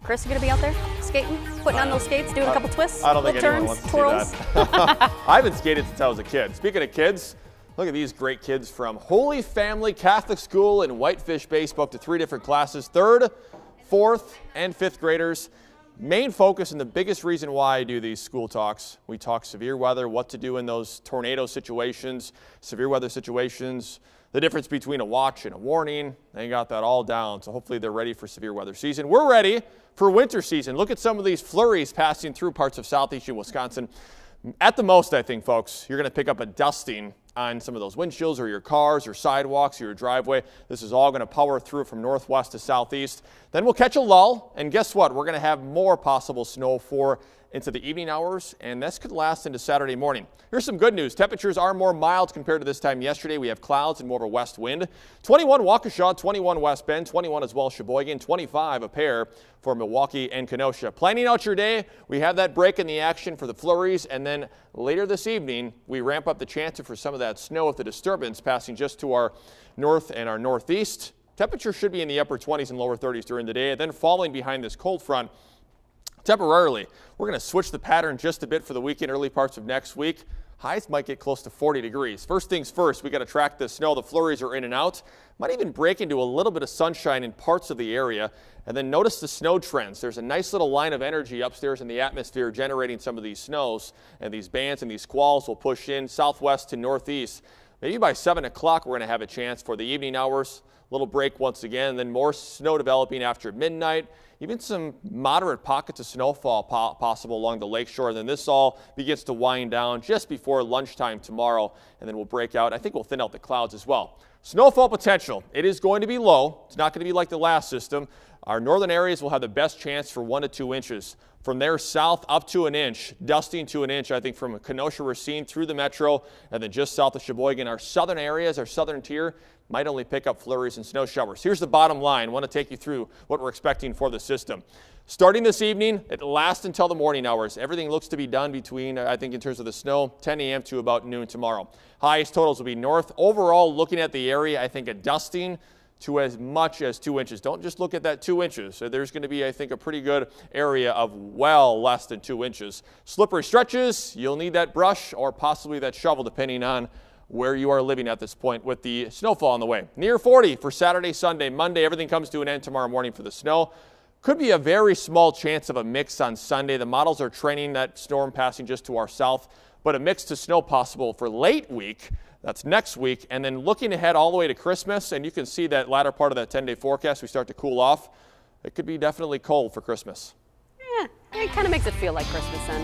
Chris, you going to be out there skating, putting on those skates, doing a couple twists, I don't think little anyone turns, wants to see twirls? that. I haven't skated since I was a kid. Speaking of kids, look at these great kids from Holy Family Catholic School in Whitefish Bay. Spoke to 3 different classes, 3rd, 4th, and 5th graders. Main focus and the biggest reason why I do these school talks, we talk severe weather, what to do in those tornado situations, severe weather situations, the difference between a watch and a warning. They got that all down, so hopefully they're ready for severe weather season. We're ready for winter season. Look at some of these flurries passing through parts of southeastern Wisconsin. At the most, I think, folks, you're going to pick up a dusting on some of those windshields or your cars or sidewalks or your driveway. This is all going to power through from northwest to southeast. Then we'll catch a lull, and guess what? We're going to have more possible snow into the evening hours, and this could last into Saturday morning. Here's some good news. Temperatures are more mild compared to this time yesterday. We have clouds and more of a west wind. 21 Waukesha, 21 West Bend, 21 as well Sheboygan, 25 a pair for Milwaukee and Kenosha. Planning out your day, we have that break in the action for the flurries, and then later this evening, we ramp up the chances for some of that snow with the disturbance passing just to our north and our northeast. Temperature should be in the upper 20s and lower 30s during the day, and then falling behind this cold front temporarily. We're going to switch the pattern just a bit for the weekend, early parts of next week. Highs might get close to 40 degrees. First things first, we got to track the snow. The flurries are in and out. Might even break into a little bit of sunshine in parts of the area. And then notice the snow trends. There's a nice little line of energy upstairs in the atmosphere generating some of these snows, and these bands and these squalls will push in southwest to northeast. Maybe by 7 o'clock we're going to have a chance for the evening hours. Little break once again, then more snow developing after midnight. Even some moderate pockets of snowfall possible along the lakeshore. And then this all begins to wind down just before lunchtime tomorrow, and then we'll break out. I think we'll thin out the clouds as well. Snowfall potential, it is going to be low. It's not going to be like the last system. Our northern areas will have the best chance for 1 to 2 inches. From there south up to an inch, dusting to an inch, I think from Kenosha we're seeing through the metro, and then just south of Sheboygan. Our southern areas, our southern tier, might only pick up flurries and snow showers. Here's the bottom line. I want to take you through what we're expecting for the system. Starting this evening, it lasts until the morning hours. Everything looks to be done between, I think in terms of the snow, 10 a.m. to about noon tomorrow. Highest totals will be north. Overall, looking at the area, I think a dusting to as much as 2 inches. Don't just look at that 2 inches. So there's going to be, I think, a pretty good area of well less than 2 inches. Slippery stretches, you'll need that brush or possibly that shovel depending on where you are living at this point with the snowfall on the way. Near 40 for Saturday, Sunday, Monday. Everything comes to an end tomorrow morning for the snow. Could be a very small chance of a mix on Sunday. The models are training that storm passing just to our south, but a mix to snow possible for late week. That's next week. And then looking ahead all the way to Christmas, and you can see that latter part of that 10-day forecast, we start to cool off. It could be definitely cold for Christmas. Yeah, it kind of makes it feel like Christmas then.